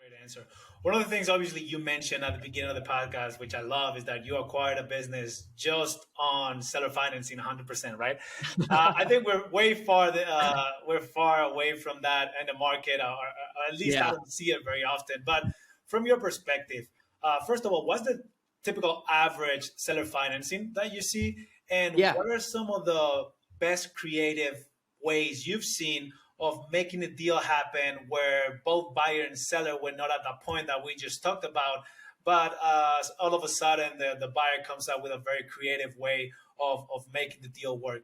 Great answer. One of the things, obviously, you mentioned at the beginning of the podcast, which I love, is that you acquired a business just on seller financing, 100%, right? I think we're far away from that in the market, or at least I Yeah. don't see it very often. But from your perspective, first of all, what's the typical average seller financing that you see, and Yeah. what are some of the best creative ways you've seen of making a deal happen where both buyer and seller were not at that point that we just talked about, but all of a sudden the buyer comes up with a very creative way of making the deal work?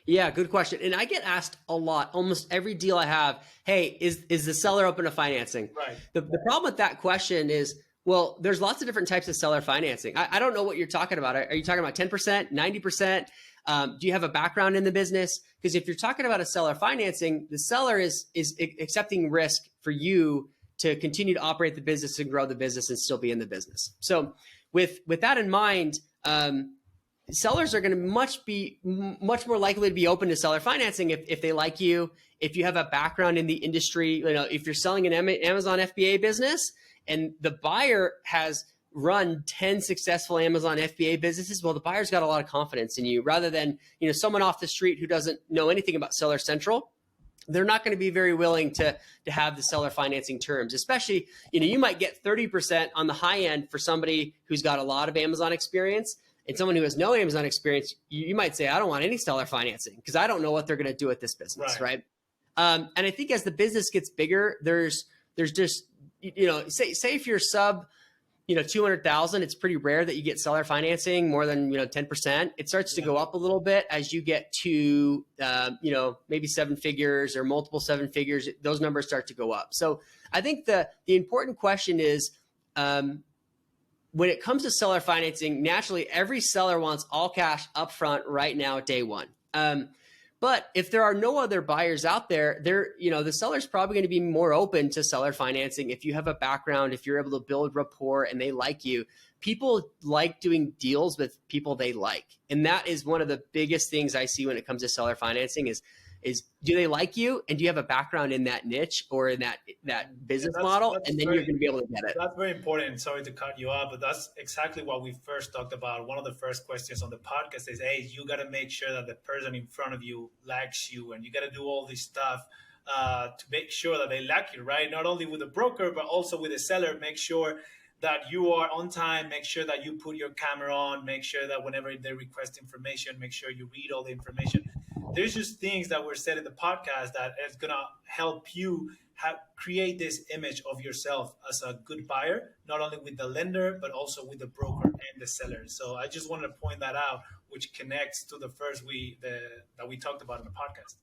Yeah, good question. And I get asked a lot, almost every deal I have, hey, is the seller open to financing? Right. The problem with that question is, well, there's lots of different types of seller financing. I don't know what you're talking about. Are you talking about 10%, 90%? Do you have a background in the business? Because if you're talking about a seller financing, the seller is accepting risk for you to continue to operate the business and grow the business and still be in the business. So with that in mind, sellers are going to be much more likely to be open to seller financing if they like you, if you have a background in the industry. If you're selling an Amazon FBA business and the buyer has run 10 successful Amazon FBA businesses, well, the buyer's got a lot of confidence in you, rather than someone off the street who doesn't know anything about Seller Central. They're not going to be very willing to have the seller financing terms, especially, you might get 30% on the high end for somebody who's got a lot of Amazon experience. And someone who has no Amazon experience, you might say, I don't want any seller financing because I don't know what they're going to do with this business, right? And I think as the business gets bigger, there's just, say if you're sub, 200,000, it's pretty rare that you get seller financing more than, 10%. It starts to go up a little bit as you get to, maybe seven figures or multiple seven figures. Those numbers start to go up. So I think the important question is, when it comes to seller financing, naturally, every seller wants all cash upfront right now, day one. But if there are no other buyers out there, the seller's probably going to be more open to seller financing. If you have a background, if you're able to build rapport and they like you, people like doing deals with people they like. And that is one of the biggest things I see when it comes to seller financing is do they like you, and do you have a background in that niche or in that business model? And then you're going to be able to get it. That's very important. Sorry to cut you off, but that's exactly what we first talked about. One of the first questions on the podcast is, hey, you got to make sure that the person in front of you likes you, and you got to do all this stuff to make sure that they like you, right? Not only with the broker, but also with the seller. Make sure that you are on time, make sure that you put your camera on, make sure that whenever they request information, make sure you read all the information. There's just things that were said in the podcast that is going to help you create this image of yourself as a good buyer, not only with the lender, but also with the broker and the seller. So I just wanted to point that out, which connects to the first that we talked about in the podcast.